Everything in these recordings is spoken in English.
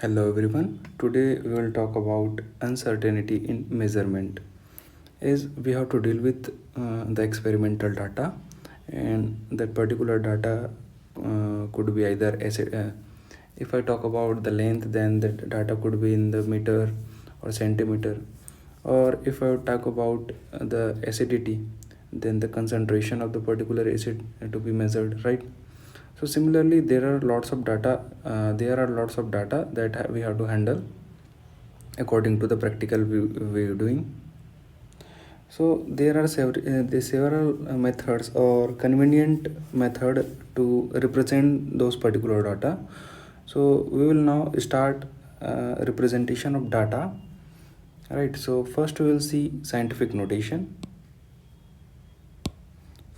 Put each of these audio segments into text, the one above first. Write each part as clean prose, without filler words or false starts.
Hello everyone. Today we will talk about uncertainty in measurement. Is we have to deal with the experimental data, and that particular data could be either if I talk about the length, then the data could be in the meter or centimeter, or if I talk about the acidity, then the concentration of the particular acid to be measured, right? So similarly, there are lots of data that we have to handle according to the practical we are doing. So there are several methods or convenient method to represent those particular data. So we will now start representation of data. Right. So first we will see scientific notation.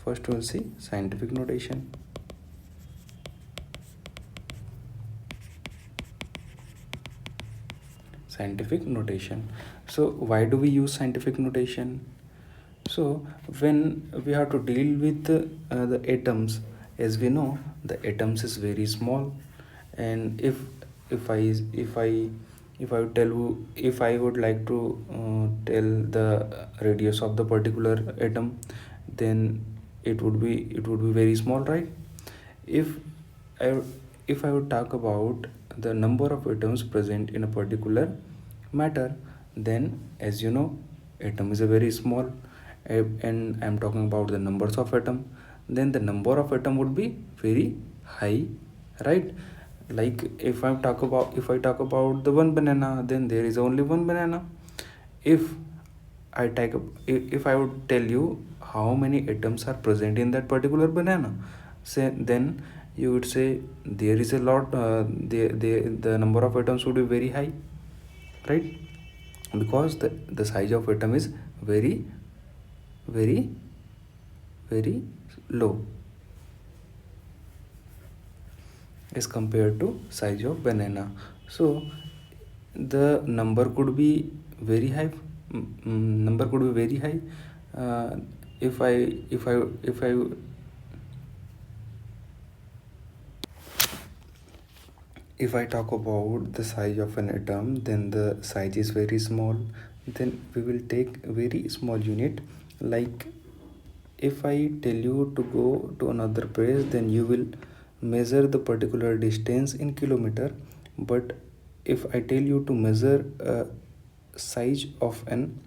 First we will see scientific notation. Scientific notation. So why do we use scientific notation? So when we have to deal with the atoms, as we know, the atoms is very small, and if I if I if I would tell you, if I would like to tell the radius of the particular atom, then it would be very small, right? If I if I would talk about the number of atoms present in a particular matter, then as you know, atom is a very small, and I'm talking about the numbers of atom, then the number of atom would be very high, right? Like if I talk about the one banana, then there is only one banana. If if I would tell you how many atoms are present in that particular banana, say then you would say there is a lot. The number of atoms would be very high, right? Because the size of atom is very very very low as compared to size of banana. So the number could be very high. Number could be very high. uh, if I if I if I if I talk about the size of an atom, then the size is very small. Then we will take a very small unit. Like if I tell you to go to another place, then you will measure the particular distance in kilometer. But if I tell you to measure a size of an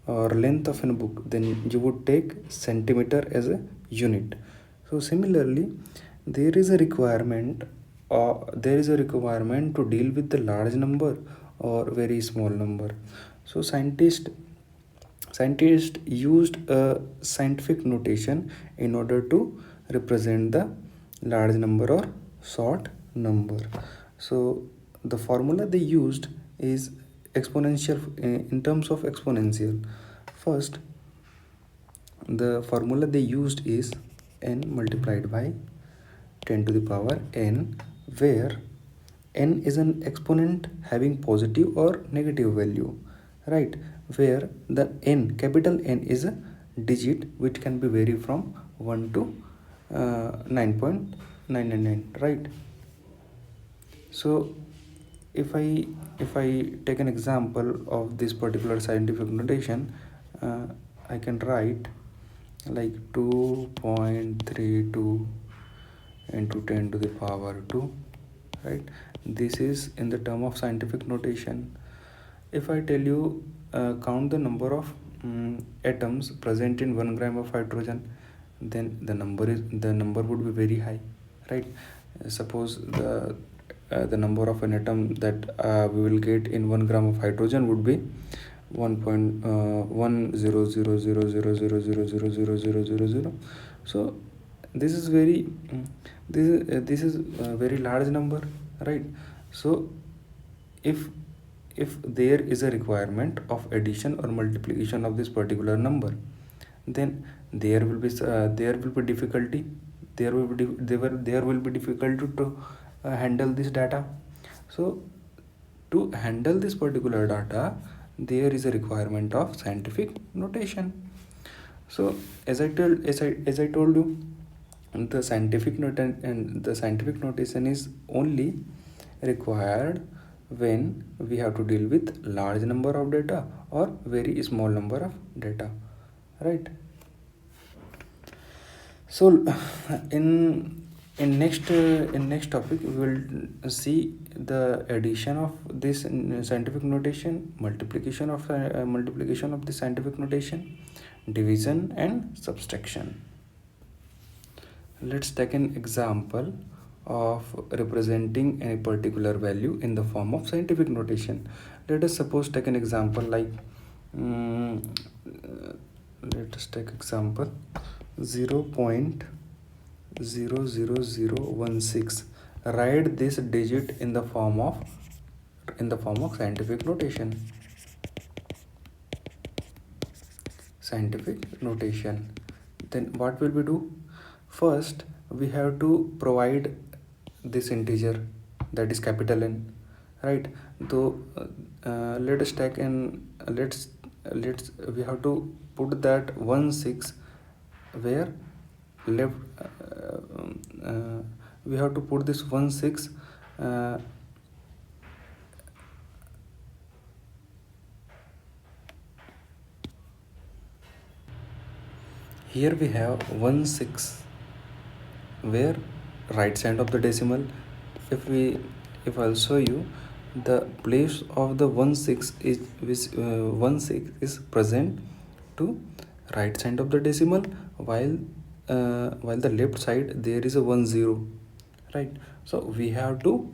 or length of a book, then you would take centimeter as a unit. So similarly, there is a requirement to deal with the large number or very small number. So scientists used a scientific notation in order to represent the large number or short number. So the formula they used is exponential, in terms of exponential. First, the formula they used is n multiplied by 10 to the power n, where n is an exponent having positive or negative value, right? Where the n, capital N, is a digit which can be vary from 1 to 9.999, right? So if I take an example of this particular scientific notation, uh, I can write like 2.32 into 10 to the power 2, right? This is in the term of scientific notation. If I tell you count the number of atoms present in 1 gram of hydrogen, then the number would be very high, right? Suppose the number of an atom that we will get in 1 gram of hydrogen would be 1.10000000000000. So this is very this is a very large number, right? So if there is a requirement of addition or multiplication of this particular number, then there will be difficulty. There will be difficulty to handle this data. So to handle this particular data, there is a requirement of scientific notation. So as I told you, the scientific notation is only required when we have to deal with large number of data or very small number of data, right? So in next topic we will see the addition of this scientific notation, multiplication of the scientific notation, division and subtraction. Let's take an example of representing a particular value in the form of scientific notation. Let us suppose take an example like mm, let us take example 0.00016. Write this digit in the form of scientific notation. Then what will we do? First we have to provide this integer, that is capital N, right? So let us take and let's we have to put that 16 where left we have to put this 16 here we have 16 where right side of the decimal. If I'll show you, the place of the 16 is 16 is present to right side of the decimal, while the left side there is a 10, right? So we have to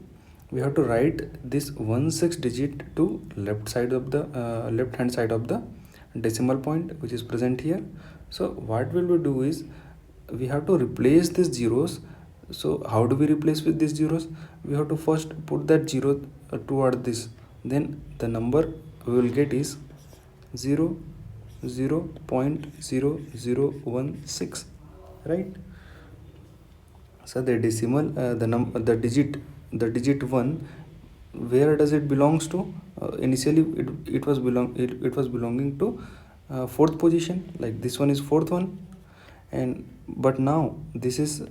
write this 16 digit to left side of the left hand side of the decimal point which is present here. So what will we do is we have to replace these zeros. So how do we replace with these zeros? We have to first put that zero toward this, then the number we will get is 0.0016, right? So the decimal the digit 1, where does it belongs to? Initially it was belonging to fourth position, like this one is fourth one, and but now this is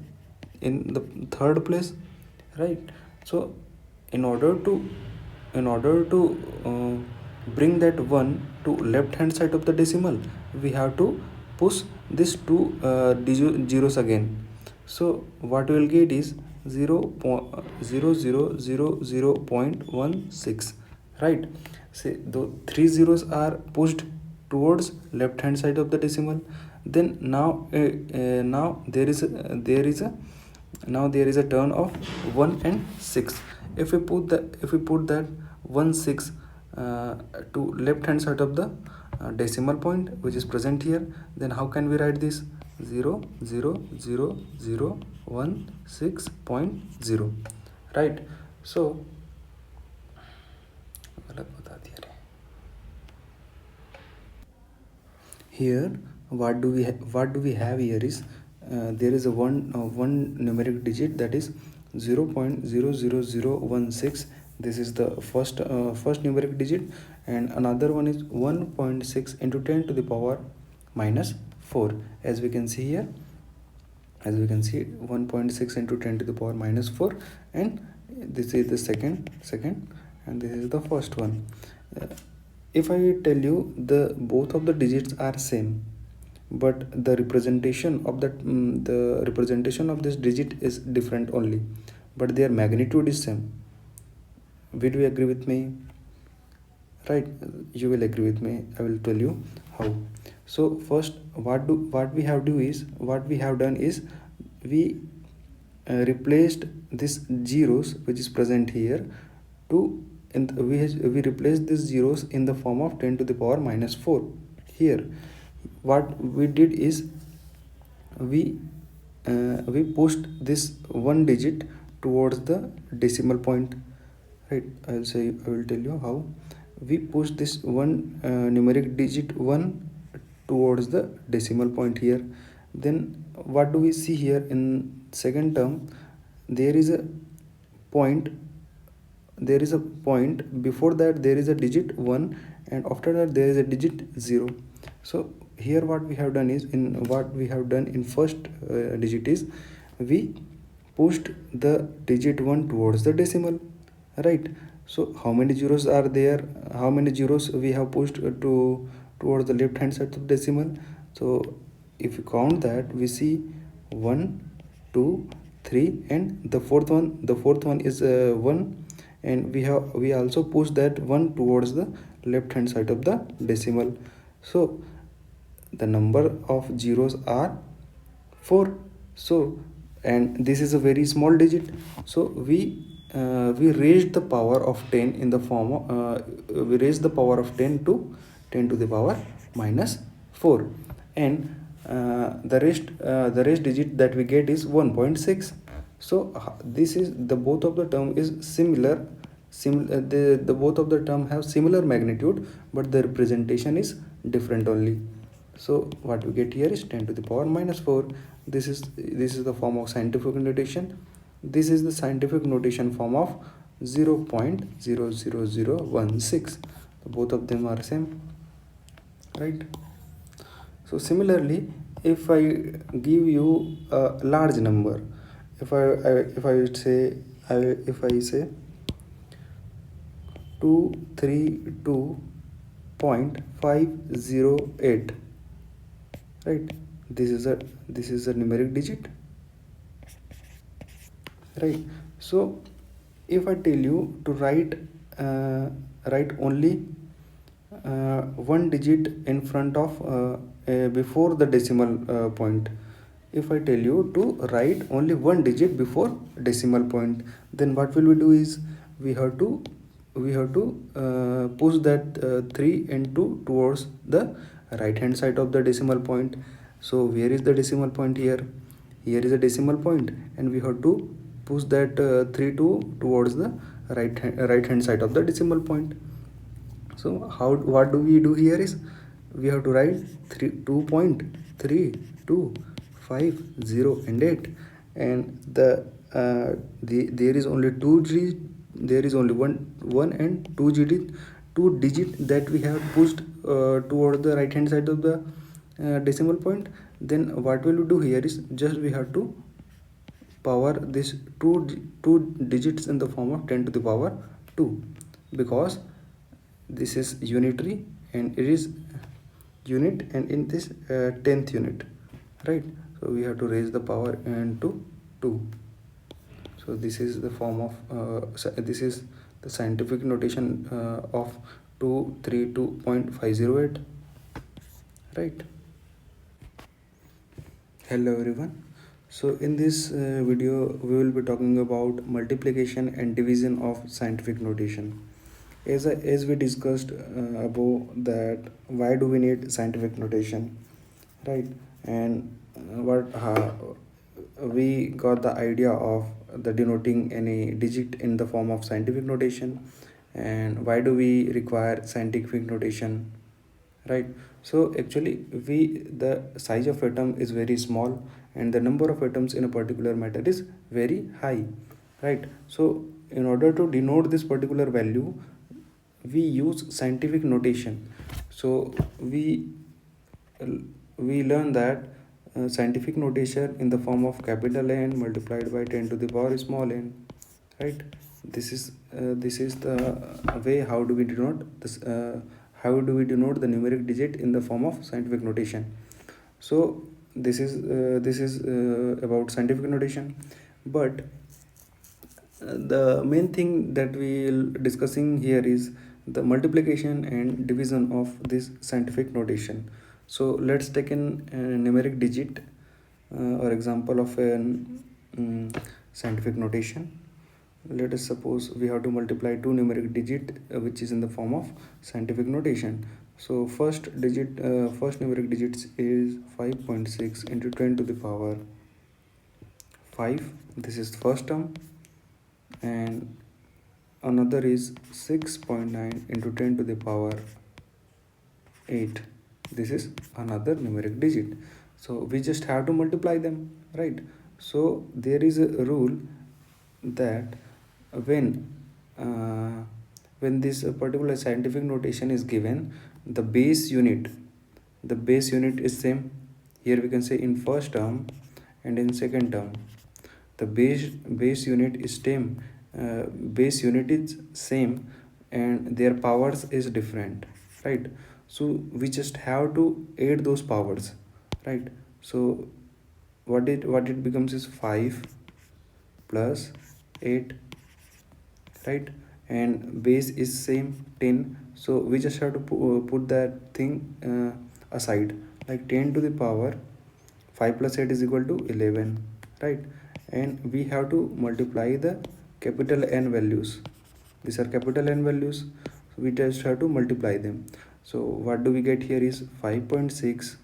in the third place, right? So in order to bring that one to left hand side of the decimal, we have to push this two zeros again. So what we will get is 0.0000.16, right? Say the three zeros are pushed towards left hand side of the decimal. Then now there is a turn of 1 and 6. If we put that 16 to left hand side of the decimal point which is present here, then how can we write this? 0.000016, right? So here what do we have here is there is a one numeric digit, that is 0.00016. This is the first numeric digit, and another one is 1.6 into 10 to the power minus 4. As we can see here, 1.6 into 10 to the power minus 4, and this is the second, and this is the first one. If I tell you the both of the digits are same, but the representation of this digit is different only, but their magnitude is same, will you agree with me? Right, you will agree with me. I will tell you how. So first what we have done is we replaced this zeros which is present here to we replaced these zeros in the form of 10 to the power minus 4. Here what we did is we pushed this one digit towards the decimal point, right? I will tell you how. We push this one numeric digit 1 towards the decimal point here. Then what do we see here in second term? There is a point, before that there is a digit 1, and after that there is a digit 0. So here what we have done in first digit is we pushed the digit 1 towards the decimal, right? So how many zeros are there? How many zeros we have pushed to towards the left hand side of decimal? So if you count that, we see 1, 2, 3, and the fourth one is 1, and we also push that 1 towards the left hand side of the decimal. So the number of zeros are 4. So, and this is a very small digit, so we raised the power of 10 in the form of we raised the power of 10 to 10 to the power minus 4, and the rest digit that we get is 1.6. So this is the both of the term is similar. The both of the term have similar magnitude, but the representation is different only. So what we get here is 10 to the power minus 4. This is the form of scientific notation. This is the scientific notation form of 0.00016. Both of them are same, right? So similarly, if I give you a large number, if I would say if I say 232.508, right? This is a numeric digit, right? So if I tell you to write only one digit in front of before the decimal point, if I tell you to write only one digit before decimal point, then what will we do is we have to push that 3 and 2 towards the right hand side of the decimal point. So where is the decimal point here? Here is a decimal point, and we have to push that 3 2 towards the right hand side of the decimal point. So what do we do here is we have to write 2.3250 and 8, and there is only there is only one and two digit that we have pushed toward the right hand side of the decimal point. Then what will we do here is just we have to power this two digits in the form of 10 to the power 2, because this is unitary and it is unit, and in this 10th unit, right? So we have to raise the power into 2. So this is the form of this is the scientific notation of 232.508, right? Hello everyone. So in this video we will be talking about multiplication and division of scientific notation. As we discussed above, that why do we need scientific notation, right? And what we got the idea of the denoting any digit in the form of scientific notation, and why do we require scientific notation, right? So actually the size of atom is very small, and the number of atoms in a particular matter is very high, right? So in order to denote this particular value, we use scientific notation. So we learn that scientific notation in the form of capital N multiplied by 10 to the power small n, right? This is the way how do we denote this how do we denote the numeric digit in the form of scientific notation. So this is about scientific notation, but the main thing that we'll discussing here is the multiplication and division of this scientific notation. So let's take an numeric digit or example of an scientific notation. Let us suppose we have to multiply two numeric digit which is in the form of scientific notation. So first numeric digits is 5.6 into 10 to the power 5. This is the first term, and another is 6.9 into 10 to the power 8. This is another numeric digit, so we just have to multiply them, right? So there is a rule that when this particular scientific notation is given, the base unit is same. Here we can say in first term and in second term the base unit is same, base unit is same and their powers is different, right? So we just have to add those powers, right? So what it becomes is 5 plus 8, right? And base is same 10, so we just have to put that thing aside, like 10 to the power 5 plus 8 is equal to 11, right? And we have to multiply the capital N values. These are capital N values, so we just have to multiply them. So what do we get here is 5.6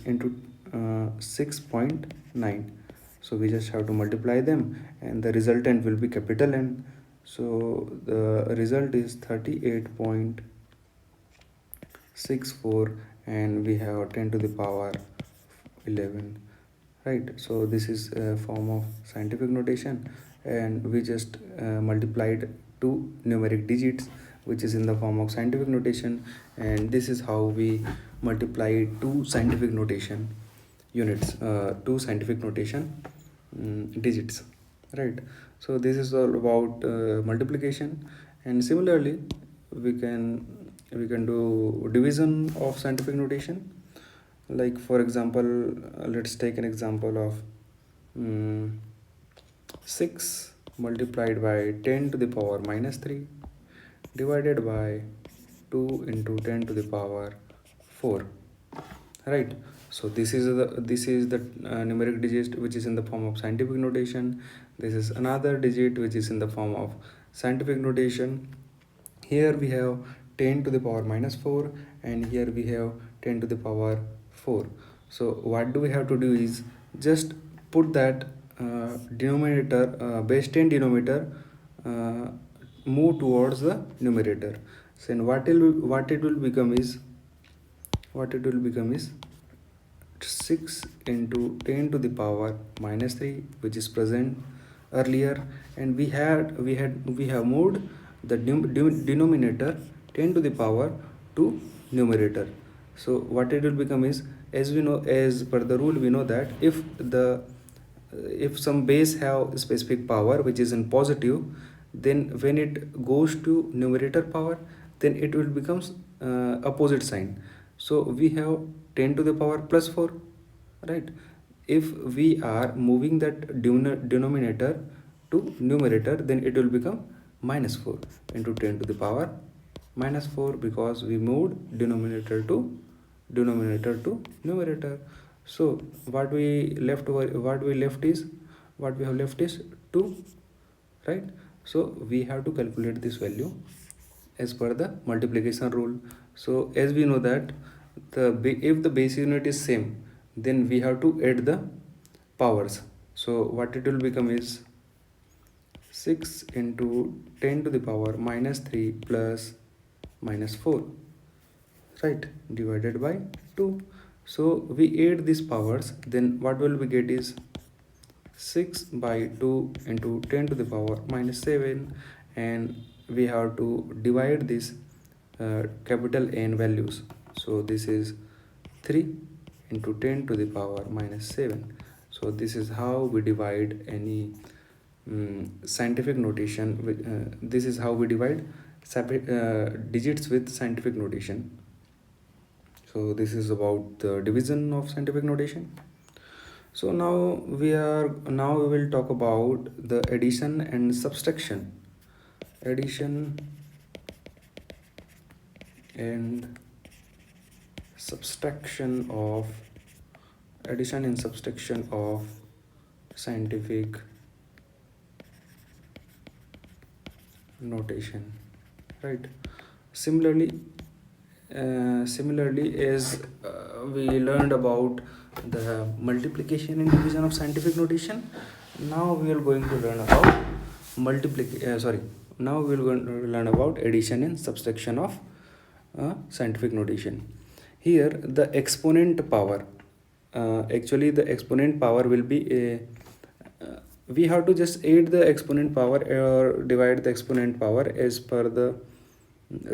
into 6.9. So we just have to multiply them and the resultant will be capital N. So the result is 38.64 and we have 10 to the power 11, right? So this is a form of scientific notation, and we just multiplied two numeric digits which is in the form of scientific notation, and this is how we multiply two scientific notation units, two scientific notation digits, right? So this is all about multiplication, and similarly we can do division of scientific notation. Like for example, let's take an example of 6 multiplied by 10 to the power minus 3 divided by 2 into 10 to the power 4, right? So this is the numeric digit which is in the form of scientific notation. This is another digit which is in the form of scientific notation. Here we have 10 to the power minus 4 and here we have 10 to the power 4. So what do we have to do is just put that denominator, base 10 denominator, move towards the numerator. So what it will become is 6 into 10 to the power minus 3, which is present earlier, and we have moved the denominator 10 to the power to numerator. So what it will become is, as we know, as per the rule, we know that if some base have specific power which is in positive, then when it goes to numerator power, then it will becomes opposite sign. So we have 10 to the power plus 4, right? If we are moving that denominator to numerator, then it will become minus 4 into 10 to the power minus 4, because we moved denominator to numerator. So what we have left is 2, right? So we have to calculate this value as per the multiplication rule. So as we know that if the base unit is same, then we have to add the powers. So what it will become is 6 into 10 to the power minus 3 plus minus 4, right, divided by 2. So we add these powers, then what will we get is 6 by 2 into 10 to the power minus 7, and we have to divide this capital N values. So this is 3 into 10 to the power minus 7. So this is how we divide any scientific notation with, this is how we divide digits with scientific notation. So this is about the division of scientific notation. So now we will talk about the addition and subtraction. Addition and subtraction of scientific notation, right? Similarly as we learned about the multiplication and division of scientific notation, now we are going to learn about now we are going to learn about addition and subtraction of scientific notation. Here the exponent power, actually the exponent power will be a we have to just add the exponent power or divide the exponent power as per the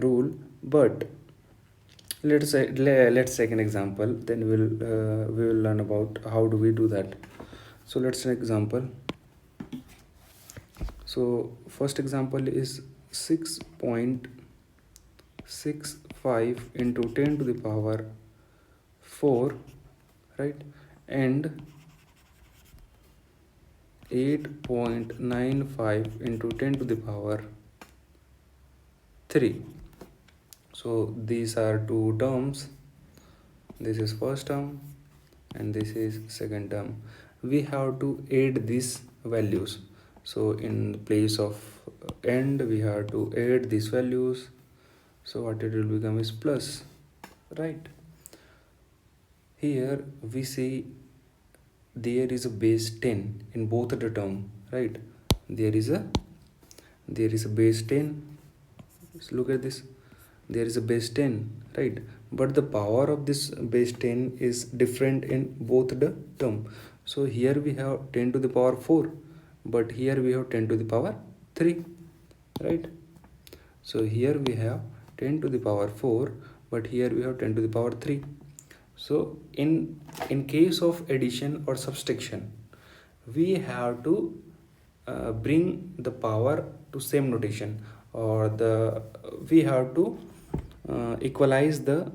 rule. But let's take an example, then we will learn about how do we do that. So let's take example. So first example is 6.65 into 10 to the power 4, right, and 8.95 into 10 to the power 3. So these are two terms. This is first term and this is second term. We have to add these values. So in place of end, we have to add these values. So what it will become is plus, right? Here we see there is a base 10 in both the term, right? There is a base 10. So look at this, there is a base 10, right? But the power of this base 10 is different in both the term. So here we have 10 to the power 4, but here we have 10 to the power 3, right? So here we have 10 to the power 4, but here we have 10 to the power 3. So in case of addition or subtraction, we have to bring the power to same notation, or we have to equalize the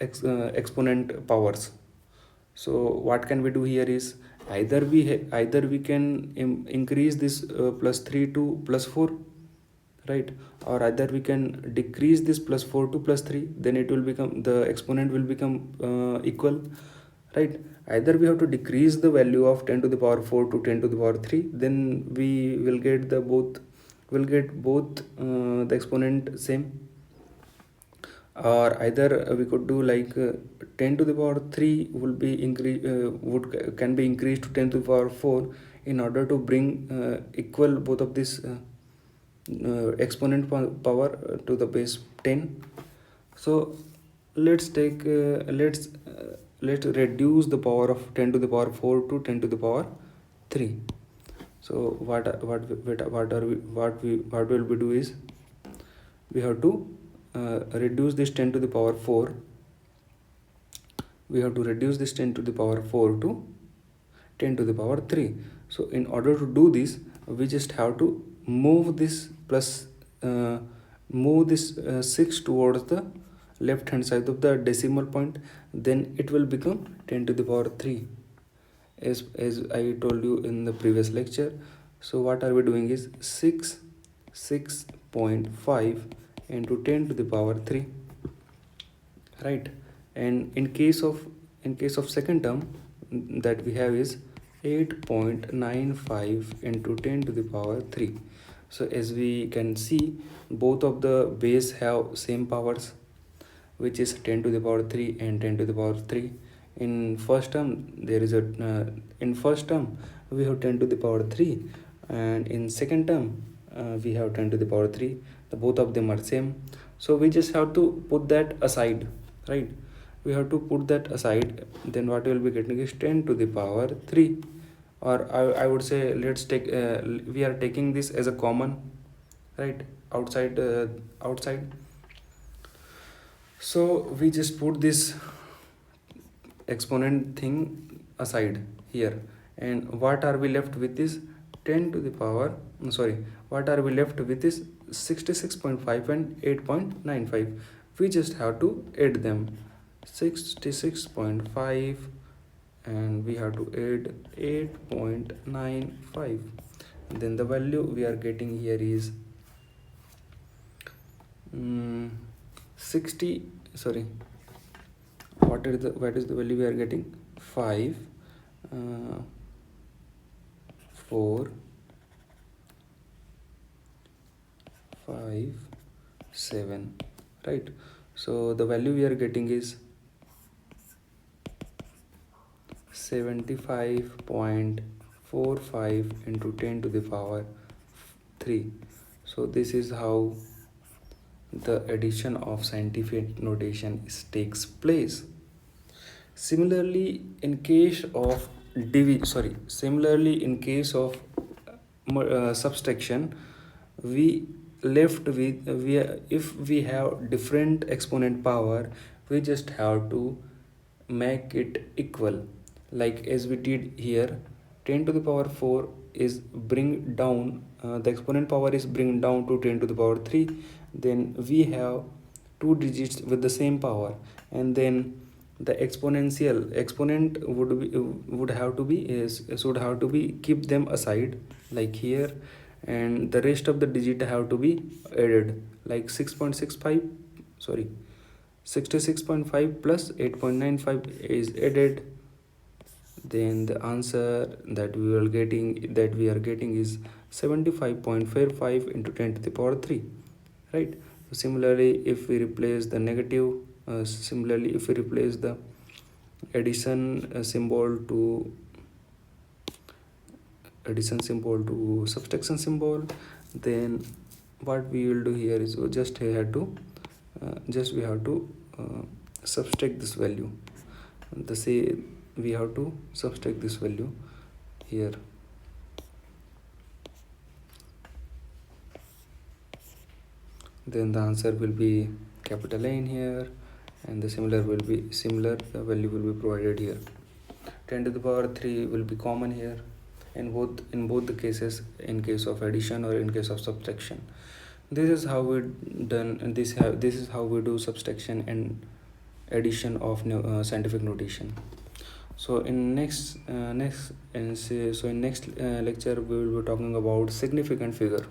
exponent powers. So what can we do here is either we can increase this plus 3 to plus 4, right, or either we can decrease this plus 4 to plus 3, then it will become, the exponent will become equal, right? Either we have to decrease the value of 10 to the power 4 to 10 to the power 3, then we will get the exponent same, or either we could do like 10 to the power 3 will be can be increased to 10 to the power 4 in order to bring equal both of this exponent power to the base 10. So let's reduce the power of 10 to the power 4 to 10 to the power 3. So what will we do is, we have to reduce this 10 to the power 4. We have to reduce this 10 to the power 4 to 10 to the power 3. So in order to do this, we just have to move this 6 towards the left hand side of the decimal point, then it will become 10 to the power 3, as I told you in the previous lecture. So what are we doing is 6.5 into 10 to the power 3, right? And in case of second term, that we have is 8.95 into 10 to the power 3. So as we can see, both of the base have same powers, which is 10 to the power 3 and 10 to the power 3. In first term we have 10 to the power 3, and in second term we have 10 to the power 3. Both of them are same, so we just have to put that aside, right? We have to put that aside, then what we will be getting is 10 to the power 3, or I would say, let's take we are taking this as a common, right, outside. So we just put this exponent thing aside here, and what are we left with is 10 to the power, what are we left with is 66.5 and 8.95. We just have to add them, 66.5, and we have to add 8.95, then the value we are getting here is 60, what is the value we are getting? 5 4 5 7, right? So the value we are getting is 75.45 into 10 to the power 3. So this is how the addition of scientific notation takes place. Similarly, in case of subtraction, we left with if we have different exponent power, we just have to make it equal, like as we did here, 10 to the power 4 is bring down, the exponent power is bring down to 10 to the power 3. Then we have two digits with the same power, and then the exponential exponent would have to be is should have to be keep them aside like here, and the rest of the digit have to be added like 6.65, sorry, 66.5 plus 8.95 is added. Then the answer that we are getting is 75.45 into 10 to the power 3, right? So similarly, if we replace the negative, similarly if we replace the addition symbol to subtraction symbol, then what we will do here is we have to subtract this value. The say we have to subtract this value here. Then the answer will be capital A in here, and the similar value will be provided here. 10 to the power 3 will be common here in both the cases, in case of addition or in case of subtraction. This is how we done, and this is how we do subtraction and addition of scientific notation. So in next lecture we will be talking about significant figure.